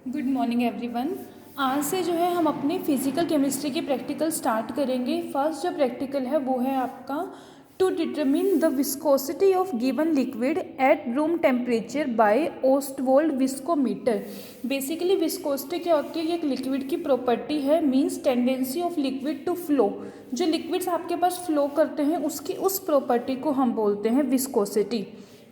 Good morning everyone. आज से जो है हम अपनी फिजिकल केमिस्ट्री की प्रैक्टिकल स्टार्ट करेंगे। फर्स्ट जो प्रैक्टिकल है वो है आपका to determine the viscosity of given liquid at room temperature by Ostwald viscometer. Basically viscosity क्या होती है? ये एक लिक्विड की प्रॉपर्टी है, means tendency of liquid to flow. जो लिक्विड्स आपके पास फ्लो करते हैं उसकी उस प्रॉपर्टी को हम बोलते हैं विस्कोसिटी।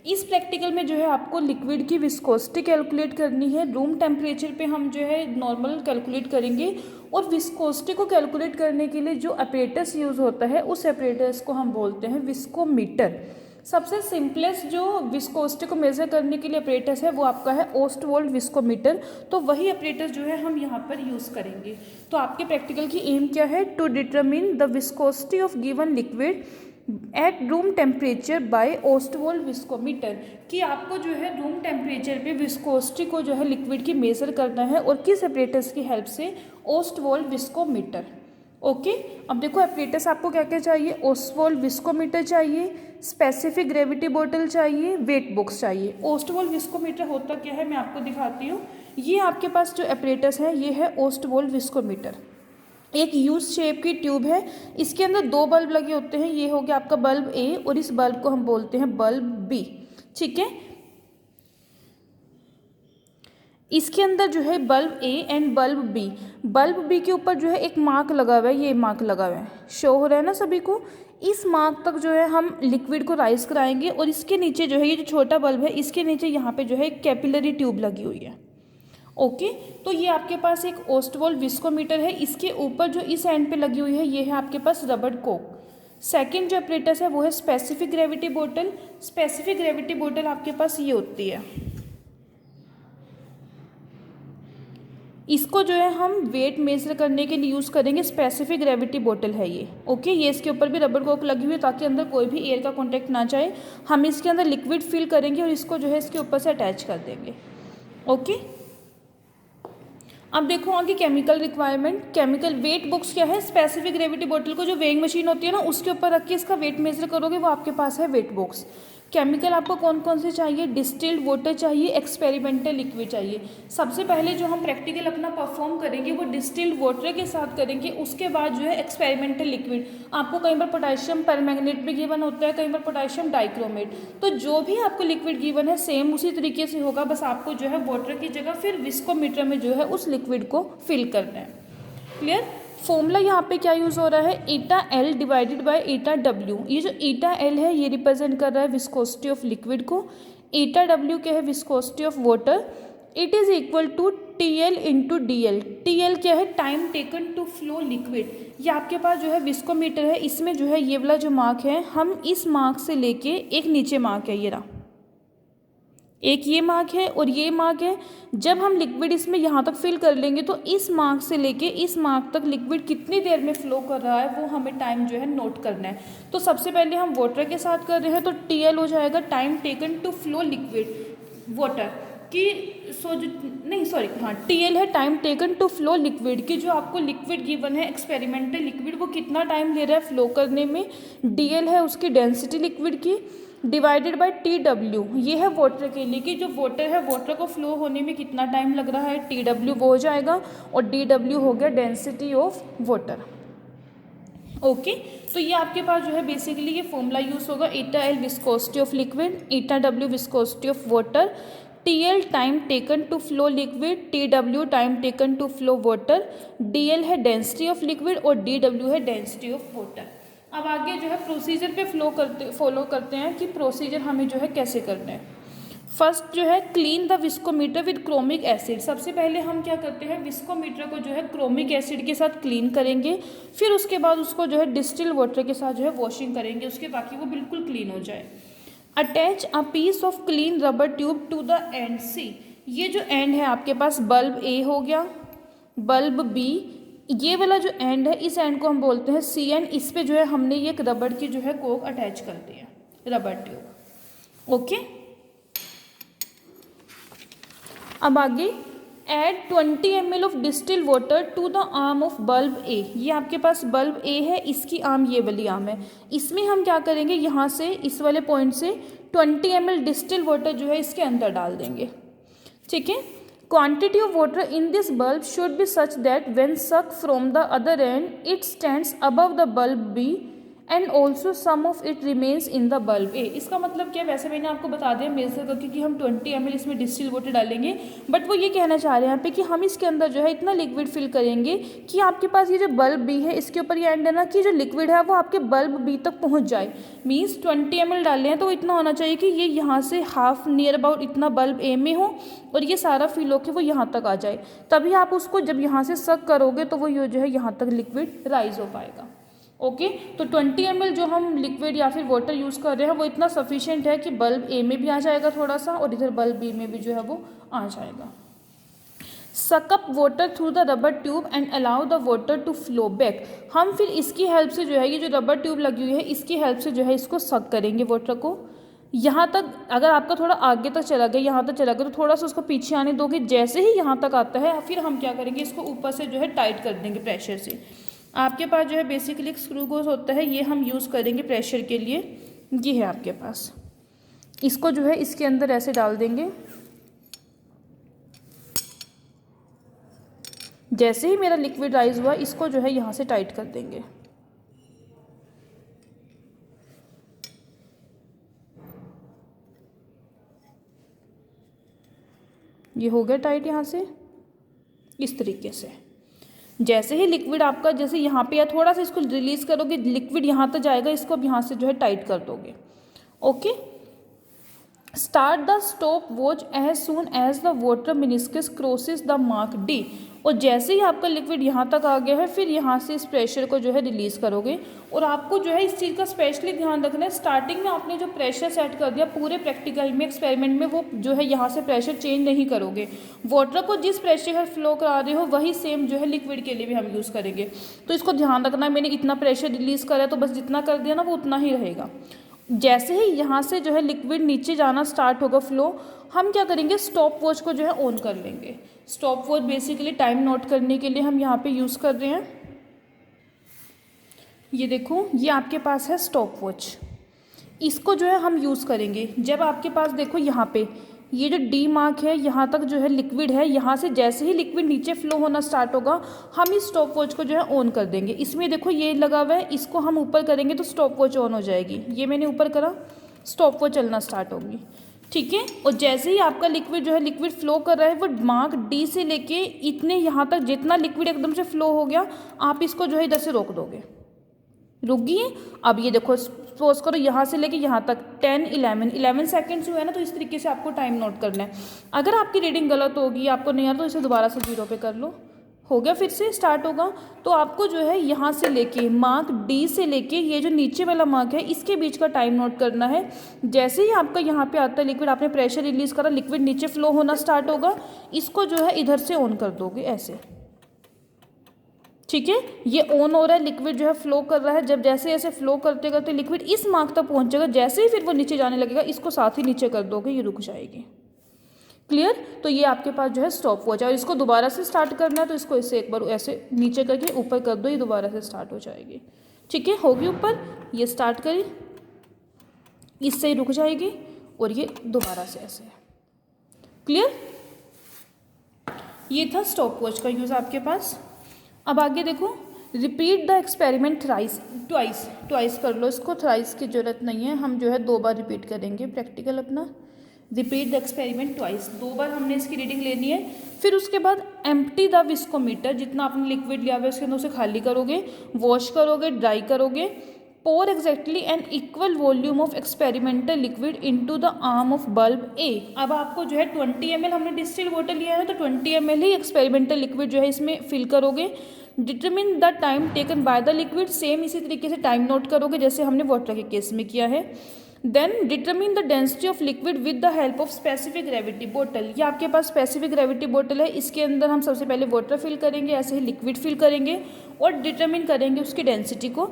इस प्रैक्टिकल में जो है आपको लिक्विड की विस्कोसिटी कैलकुलेट करनी है। रूम टेम्परेचर पे हम जो है नॉर्मल कैलकुलेट करेंगे, और विस्कोसिटी को कैलकुलेट करने के लिए जो अपरेटस यूज़ होता है उस अपरेटस को हम बोलते हैं विस्कोमीटर। सबसे सिंपलेस्ट जो विस्कोसिटी को मेजर करने के लिए अपरेटस है वो आपका है ओस्टवोल्ड विस्कोमीटर। तो वही अपरेटस जो है हम यहाँ पर यूज़ करेंगे। तो आपके प्रैक्टिकल की एम क्या है? To determine the viscosity of given liquid at room temperature by Ostwald viscometer, कि आपको जो है रूम टेम्परेचर पे विस्कोसिटी को जो है लिक्विड की मेजर करना है, और किस अपरेटस की हेल्प से? ओस्टवोल्ड विस्कोमीटर। ओके, अब देखो अपरेटस आपको क्या क्या चाहिए? ओस्टवोल्ड विस्कोमीटर चाहिए, स्पेसिफिक ग्रेविटी बोतल चाहिए, वेट बॉक्स चाहिए। ओस्टवोल्ड विस्कोमीटर होता क्या है मैं आपको दिखाती हूँ। ये आपके पास जो अपरेटस है ये है ओस्टवोल्ड विस्कोमीटर। एक यू शेप की ट्यूब है, इसके अंदर दो बल्ब लगे होते हैं। ये हो गया आपका बल्ब ए, और इस बल्ब को हम बोलते हैं बल्ब बी। ठीक है, इसके अंदर जो है bulb A and bulb B. Bulb B के ऊपर जो है एक मार्क लगा हुआ है, ये मार्क लगा हुआ है, शो हो रहा है ना सभी को। इस मार्क तक जो है हम लिक्विड को राइज कराएंगे, और इसके नीचे जो है ये जो छोटा बल्ब है इसके नीचे यहाँ पे जो है एक कैपिलरी ट्यूब लगी हुई है। ओके, तो ये आपके पास एक ओस्टवोल्ड विस्कोमीटर है। इसके ऊपर जो इस एंड पे लगी हुई है ये है आपके पास रबर कोक। सेकंड जो अपरेटस है वो है स्पेसिफिक ग्रेविटी बोतल। स्पेसिफिक ग्रेविटी बोतल आपके पास ये होती है। इसको जो है हम वेट मेजर करने के लिए यूज़ करेंगे। स्पेसिफिक ग्रेविटी बोतल है ये। ओके, ये इसके ऊपर भी रबर कोक लगी हुई है ताकि अंदर कोई भी एयर का कॉन्टैक्ट ना जाए। हम इसके अंदर लिक्विड फिल करेंगे और इसको जो है इसके ऊपर से अटैच कर देंगे। ओके, अब देखो आगे chemical requirement. Chemical wait box क्या है? स्पेसिफिक ग्रेविटी बोतल को जो वेइंग मशीन होती है ना उसके ऊपर रख के इसका वेट मेजर करोगे, वो आपके पास है वेट बॉक्स। केमिकल आपको कौन कौन से चाहिए? डिस्टिल्ड वाटर चाहिए, एक्सपेरिमेंटल लिक्विड चाहिए। सबसे पहले जो हम प्रैक्टिकल अपना परफॉर्म करेंगे वो डिस्टिल्ड वाटर के साथ करेंगे। उसके बाद जो है एक्सपेरिमेंटल लिक्विड। आपको कई बार पोटेशियम परमैंगनेट भी गिवन होता है, कई बार पोटेशियम डाइक्रोमेट। तो जो भी आपको लिक्विड गिवन है सेम उसी तरीके से होगा, बस आपको जो है वाटर की जगह फिर विस्कोमीटर में जो है उस लिक्विड को फिल करना है। क्लियर? फॉर्मूला यहाँ पे क्या यूज़ हो रहा है? Eta L divided by eta W. ये जो ईटा एल है ये रिप्रेजेंट कर रहा है विस्कोसिटी ऑफ लिक्विड को। ईटा डब्ल्यू क्या है? Viscosity of water. It is equal to t L into d L. T L क्या है? Time taken to flow liquid. ये आपके पास जो है विस्कोमीटर है, इसमें जो है ये वाला जो मार्क है, हम इस मार्क से लेके एक नीचे मार्क है ये रहा, एक ये मार्क है और ये मार्क है। जब हम लिक्विड इसमें यहाँ तक फिल कर लेंगे तो इस मार्क से लेके इस मार्क तक लिक्विड कितनी देर में फ्लो कर रहा है वो हमें टाइम जो है नोट करना है। तो सबसे पहले हम वाटर के साथ कर रहे हैं, तो टी एल हो जाएगा time taken to flow liquid water की। टी एल है time taken to flow liquid की। जो आपको लिक्विड गिवन है एक्सपेरिमेंटल लिक्विड, वो कितना टाइम ले रहा है फ्लो करने में। डी एल है उसकी डेंसिटी लिक्विड की, डिवाइडेड बाय टी डब्ल्यू। ये है वाटर के लिए कि जो वाटर है वाटर को फ्लो होने में कितना टाइम लग रहा है। टी डब्ल्यू वो हो जाएगा, और डी डब्ल्यू हो गया डेंसिटी ऑफ वाटर। ओके, तो ये आपके पास जो है बेसिकली ये फॉर्मूला यूज होगा। Eta L viscosity of liquid, eta W viscosity of water, T L time taken to flow liquid, T W time taken to flow water, D L है density of liquid और D W है density of water. अब आगे जो है procedure पे follow करते हैं कि प्रोसीजर हमें जो है कैसे करना है। फर्स्ट जो है clean the viscometer with chromic acid. सबसे पहले हम क्या करते हैं, विस्कोमीटर को जो है क्रोमिक एसिड के साथ क्लीन करेंगे। फिर उसके बाद उसको जो है डिस्टिल वाटर के साथ जो है वॉशिंग करेंगे उसके, ताकि वो बिल्कुल क्लीन हो जाए। Attach a piece of clean rubber tube to the end C. ये जो एंड है आपके पास बल्ब ए हो गया, बल्ब बी, ये वाला जो एंड है इस एंड को हम बोलते हैं सी एंड। इस पे जो है हमने ये एक रबर की जो है कोक अटैच कर दी है, रबर ट्यूब। ओके, अब आगे add 20 ml of distil water to the arm of bulb A. ये आपके पास बल्ब ए है, इसकी आर्म ये वाली आर्म है। इसमें हम क्या करेंगे, यहाँ से इस वाले पॉइंट से 20 ml डिस्टिल वाटर जो है इसके अंदर डाल देंगे। ठीक है, Quantity of water in this bulb should be such that when sucked from the other end it stands above the bulb B and also some of it remains in the bulb A. इसका मतलब क्या, वैसे मैंने आपको बता दिया major करके कि हम 20 ml इसमें डिस्टिल वाटर डालेंगे, बट वो ये कहना चाह रहे हैं यहाँ पे कि हम इसके अंदर जो है इतना लिक्विड फिल करेंगे कि आपके पास ये जो बल्ब बी है इसके ऊपर ये एंड है ना कि जो लिक्विड है वो आपके बल्ब बी तक पहुँच जाए। मीन्स 20 ml डाल रहे हैं तो इतना होना चाहिए कि ये यहाँ से हाफ नियर अबाउट इतना बल्ब ए में हो और ये सारा फिल होकर वो यहाँ तक आ जाए, तभी आप उसको जब यहाँ से सक करोगे तो वो ये जो है यहाँ तक लिक्विड राइज हो पाएगा। ओके तो 20 ml जो हम लिक्विड या फिर वाटर यूज़ कर रहे हैं वो इतना सफिशिएंट है कि बल्ब ए में भी आ जाएगा थोड़ा सा और इधर बल्ब बी में भी जो है वो आ जाएगा। Suck up water through the rubber tube and allow the water to flow back. हम फिर इसकी हेल्प से जो है ये जो रबर ट्यूब लगी हुई है इसकी हेल्प से जो है इसको सक करेंगे वाटर को यहाँ तक। अगर आपका थोड़ा आगे तक चला गया, यहाँ तक चला गया तो थोड़ा सा उसको पीछे आने दोगे। जैसे ही यहाँ तक आता है फिर हम क्या करेंगे, इसको ऊपर से जो है टाइट कर देंगे प्रेशर से। आपके पास जो है बेसिकली एक स्क्रू गोज होता है, ये हम यूज़ करेंगे प्रेशर के लिए। ये है आपके पास, इसको जो है इसके अंदर ऐसे डाल देंगे। जैसे ही मेरा लिक्विड राइज हुआ इसको जो है यहाँ से टाइट कर देंगे। ये हो गया टाइट यहाँ से इस तरीके से। जैसे ही लिक्विड आपका जैसे यहाँ पे या थोड़ा सा इसको रिलीज करोगे लिक्विड यहाँ तक जाएगा, इसको अब यहाँ से जो है टाइट कर दोगे। Okay, start the stop watch as soon as the water meniscus crosses the mark D. और जैसे ही आपका लिक्विड यहाँ तक आ गया है फिर यहाँ से इस प्रेशर को जो है रिलीज़ करोगे। और आपको जो है इस चीज़ का स्पेशली ध्यान रखना है, स्टार्टिंग में आपने जो प्रेशर सेट कर दिया पूरे प्रैक्टिकल में एक्सपेरिमेंट में वो जो है यहाँ से प्रेशर चेंज नहीं करोगे। वाटर को जिस प्रेशर पर फ्लो करा रहे हो वही सेम जो है लिक्विड के लिए भी हम यूज़ करेंगे। तो इसको ध्यान रखना है, मैंने इतना प्रेशर रिलीज़ करा है तो बस जितना कर दिया ना वो उतना ही रहेगा। जैसे ही यहाँ से जो है लिक्विड नीचे जाना स्टार्ट होगा फ्लो, हम क्या करेंगे स्टॉप वॉच को जो है ऑन कर लेंगे। Stop watch basically time note करने के लिए हम यहाँ पे यूज़ कर रहे हैं। ये देखो ये आपके पास है स्टॉप वॉच, इसको जो है हम यूज़ करेंगे जब आपके पास देखो यहाँ पे ये जो डी मार्क है यहाँ तक जो है लिक्विड है, यहाँ से जैसे ही लिक्विड नीचे फ्लो होना स्टार्ट होगा हम इस स्टॉप वॉच को जो है ऑन कर देंगे। इसमें देखो ये लगा हुआ है, इसको हम ऊपर करेंगे तो स्टॉप वॉच ऑन हो जाएगी। ये मैंने ऊपर करा, स्टॉप वॉच चलना स्टार्ट होगी, ठीक है। और जैसे ही आपका लिक्विड जो है लिक्विड फ्लो कर रहा है वो मार्क डी से लेके इतने यहाँ तक जितना लिक्विड एकदम से फ्लो हो गया आप इसको जो है इधर से रोक दोगे। रुक गई। अब ये देखो सपोज करो यहाँ से लेके यहाँ तक 10 11 सेकेंड्स हुए ना, तो इस तरीके से आपको टाइम नोट करना है। अगर आपकी रीडिंग गलत होगी आपको नहीं आता तो इसे दोबारा से 0 पे कर लो। हो गया, फिर से स्टार्ट होगा। तो आपको जो है यहाँ से लेके मार्क डी से लेके ये जो नीचे वाला मार्क है इसके बीच का टाइम नोट करना है। जैसे ही आपका यहाँ पे आता है लिक्विड, आपने प्रेशर रिलीज करा, लिक्विड नीचे फ्लो होना स्टार्ट होगा, इसको जो है इधर से ऑन कर दोगे ऐसे, ठीक है। ये ऑन हो रहा है, लिक्विड जो है फ्लो कर रहा है। जब जैसे ऐसे फ्लो करते करते लिक्विड इस मार्क तक पहुंचेगा, जैसे ही फिर वो नीचे जाने लगेगा इसको साथ ही नीचे कर दोगे, ये रुक जाएगी। क्लियर। तो ये आपके पास जो है स्टॉप वॉच है। और इसको दोबारा से स्टार्ट करना है तो इसको इससे एक बार ऐसे नीचे करके ऊपर कर दो, ये दोबारा से स्टार्ट हो जाएगी, ठीक है। होगी ऊपर, ये स्टार्ट करी, इससे ही रुक जाएगी और ये दोबारा से ऐसे। क्लियर। ये था स्टॉप वॉच का यूज़ आपके पास। अब आगे देखो, रिपीट द एक्सपेरिमेंट ट्वाइस कर लो इसको, थ्राइस की जरूरत नहीं है, हम जो है 2 बार रिपीट करेंगे प्रैक्टिकल अपना। रिपीट द एक्सपेरिमेंट ट्वाइस, 2 बार हमने इसकी रीडिंग लेनी है। फिर उसके बाद एम्प्टी द विस्कोमीटर, जितना आपने लिक्विड लिया हुआ है उसके अंदर उसे खाली करोगे, वॉश करोगे, ड्राई करोगे। Pour exactly an equal volume of experimental liquid into the arm of bulb A. अब आपको जो है 20 ml हमने डिस्टिल वाटर लिया है तो 20 ml ही एक्सपेरिमेंटल लिक्विड जो है इसमें फिल करोगे। Determine the time taken by the liquid, same इसी तरीके से टाइम नोट करोगे जैसे हमने वाटर के केस में किया है। Then determine the density of liquid with the help of specific gravity बोतल। ये आपके पास स्पेसिफिक ग्रेविटी बोतल है, इसके अंदर हम सबसे पहले वाटर फिल करेंगे, ऐसे ही लिक्विड फिल करेंगे और डिटरमिन करेंगे उसकी डेंसिटी को।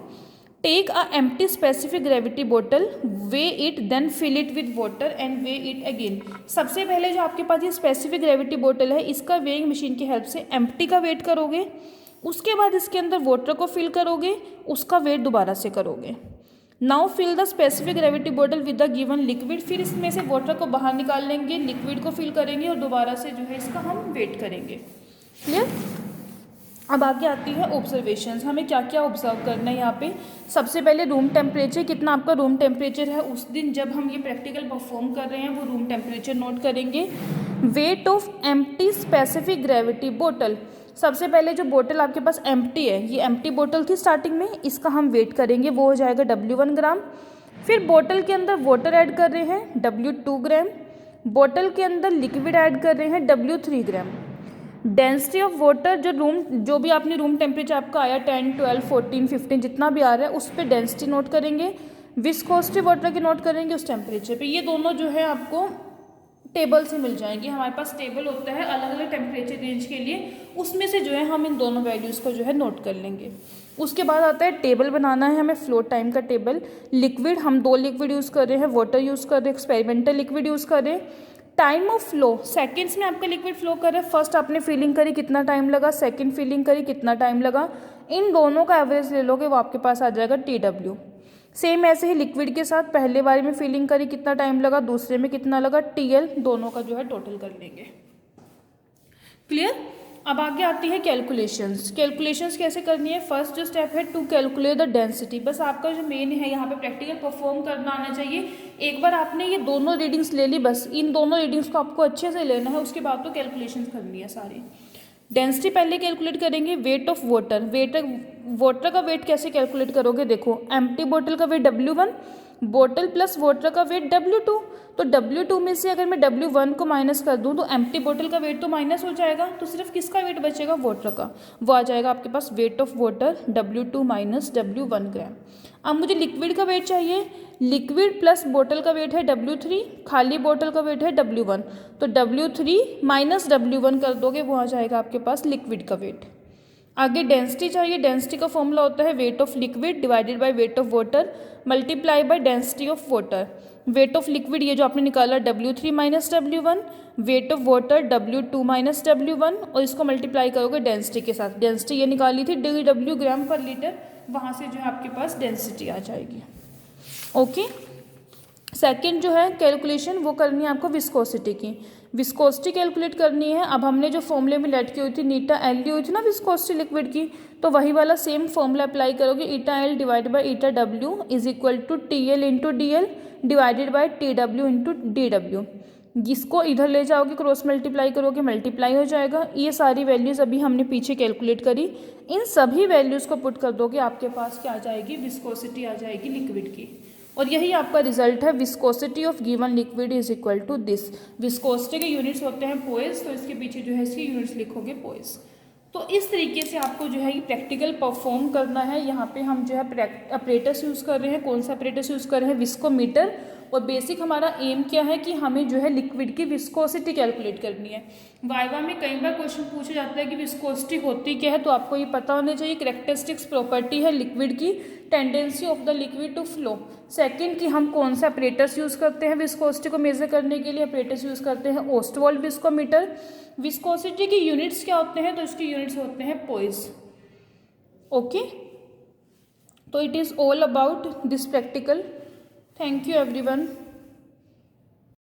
Take a empty specific gravity बोतल, weigh it, then fill it with water and weigh it again. सबसे पहले जो आपके पास ये स्पेसिफिक ग्रेविटी बोतल है इसका वेइंग मशीन की हेल्प से एम्प्टी का वेट करोगे, उसके बाद इसके अंदर वाटर को फिल करोगे, उसका वेट दोबारा से करोगे। Now fill the specific gravity bottle with the given liquid. फिर इसमें से वाटर को बाहर निकाल लेंगे, लिक्विड को फिल करेंगे और दोबारा से जो है इसका हम वेट करेंगे। क्लियर। अब आगे आती है ऑब्जर्वेशंस। हमें क्या क्या ऑब्जर्व करना है यहाँ पे। सबसे पहले रूम टेम्परेचर, कितना आपका रूम टेम्परेचर है उस दिन जब हम ये प्रैक्टिकल परफॉर्म कर रहे हैं, वो रूम टेम्परेचर नोट करेंगे। Weight of empty specific gravity बोतल, सबसे पहले जो बोतल आपके पास एम्प्टी है, ये एम्प्टी बोतल थी स्टार्टिंग में, इसका हम वेट करेंगे, वो हो जाएगा W1 ग्राम। फिर बोतल के अंदर वाटर ऐड कर रहे हैं W2 ग्राम, बोतल के अंदर लिक्विड ऐड कर रहे हैं W3 gram. Density of water, जो भी आपने रूम टेम्परेचर आपका आया 10, 12, 14, 15 जितना भी आ रहा है उस पर डेंसिटी नोट करेंगे। विस्कोसिटी वाटर की नोट करेंगे उस टेम्परेचर पे। ये दोनों जो है आपको टेबल से मिल जाएंगे। हमारे पास टेबल होता है अलग अलग टेम्परेचर रेंज के लिए, उसमें से जो है हम इन दोनों वैल्यूज़ को जो है नोट कर लेंगे। उसके बाद आता है टेबल बनाना है हमें, फ्लो टाइम का टेबल। लिक्विड, हम 2 लिक्विड यूज़ कर रहे हैं, वाटर यूज़ कर रहे हैं, एक्सपेरिमेंटल लिक्विड यूज़ कर रहे हैं। टाइम ऑफ फ्लो, सेकेंड्स में आपका लिक्विड फ्लो कर रहा है। फर्स्ट आपने फिलिंग करी, कितना टाइम लगा, सेकेंड फिलिंग करी, कितना टाइम लगा। इन दोनों का एवरेज ले लोगे, वो आपके पास आ जाएगा TW। सेम ऐसे ही लिक्विड के साथ पहले बार में फिलिंग करी, कितना टाइम लगा, दूसरे में कितना लगा, TL, दोनों का जो है टोटल कर लेंगे। क्लियर। अब आगे आती है कैलकुलेशंस। कैलकुलेशंस कैसे करनी है। फर्स्ट जो स्टेप है टू कैलकुलेट द डेंसिटी। बस आपका जो मेन है यहाँ पे प्रैक्टिकल परफॉर्म करना आना चाहिए। एक बार आपने ये दोनों रीडिंग्स ले ली, बस इन दोनों रीडिंग्स को आपको अच्छे से लेना है, उसके बाद तो कैलकुलेशंस करनी है सारी। डेंसिटी पहले कैलकुलेट करेंगे। वेट ऑफ वाटर, वाटर का वेट कैसे कैलकुलेट करोगे, देखो एम्प्टी बोतल का वेट W1, बोतल प्लस वाटर का वेट W2। तो W2 में से अगर मैं W1 को माइनस कर दूं तो एम्प्टी बोतल का वेट तो माइनस हो जाएगा, तो सिर्फ किसका वेट बचेगा, वाटर का। वो आ जाएगा आपके पास weight of water W2 minus W1 gram. अब मुझे लिक्विड का वेट चाहिए। लिक्विड प्लस बोतल का वेट है W3, खाली बोतल का वेट है W1, तो W3 माइनस W1 कर दोगे, वो आ जाएगा आपके पास लिक्विड का वेट। आगे डेंसिटी चाहिए। डेंसिटी का फॉर्मूला होता है weight of liquid divided by weight of water multiply by density of water. Weight of liquid ये जो आपने निकाला W3 minus W1, wait of water W2 minus W1, और इसको मल्टीप्लाई करोगे डेंसिटी के साथ। डेंसिटी ये निकाली थी DW ग्राम पर लीटर, वहाँ से जो है आपके पास डेंसिटी आ जाएगी। ओके। सेकंड जो है कैलकुलेशन वो करनी है आपको विस्कोसिटी की। विस्कोसिटी कैलकुलेट करनी है। अब हमने जो फॉर्मूले में लेट की हुई थी नीटा एल ली हुई थी ना विस्कोसिटी लिक्विड की, तो वही वाला सेम फॉर्मूला अप्लाई करोगे। Eta L divide by eta डब्ल्यू is equal to TL into DL divided by TW into DW। जिसको इधर ले जाओगे क्रॉस मल्टीप्लाई करोगे, मल्टीप्लाई हो जाएगा। ये सारी वैल्यूज़ अभी हमने पीछे कैलकुलेट करी, इन सभी वैल्यूज़ को पुट कर दोगे, आपके पास क्या आ जाएगी, विस्कोसिटी आ जाएगी लिक्विड की। और यही आपका रिजल्ट है। Viscosity of given liquid is equal to this. Viscosity के यूनिट्स होते हैं पोइस, तो इसके पीछे जो है इसकी यूनिट्स लिखोगे पोइस। तो इस तरीके से आपको जो है ये प्रैक्टिकल परफॉर्म करना है। यहाँ पे हम जो है अपरेटस यूज़ कर रहे हैं। कौन सा अपरेटस यूज़ कर रहे हैं, विस्कोमीटर। और बेसिक हमारा एम क्या है कि हमें जो है लिक्विड की विस्कोसिटी कैलकुलेट करनी है। वाइवा में कई बार क्वेश्चन पूछा जाता है कि विस्कोसिटी होती क्या है, तो आपको ये पता होना चाहिए। कैरेक्टरिस्टिक्स प्रॉपर्टी है लिक्विड की, tendency of the liquid to flow. Second कि हम कौन सा अपरेटस यूज़ करते हैं विस्कोसिटी को मेजर करने के लिए, अपरेटस यूज़ करते हैं ओस्टवाल्ड विस्कोमीटर। विस्कोसिटी की यूनिट्स क्या होते हैं, तो इसकी यूनिट्स होते हैं पोइस। ओके, तो it is all about this practical. Thank you everyone.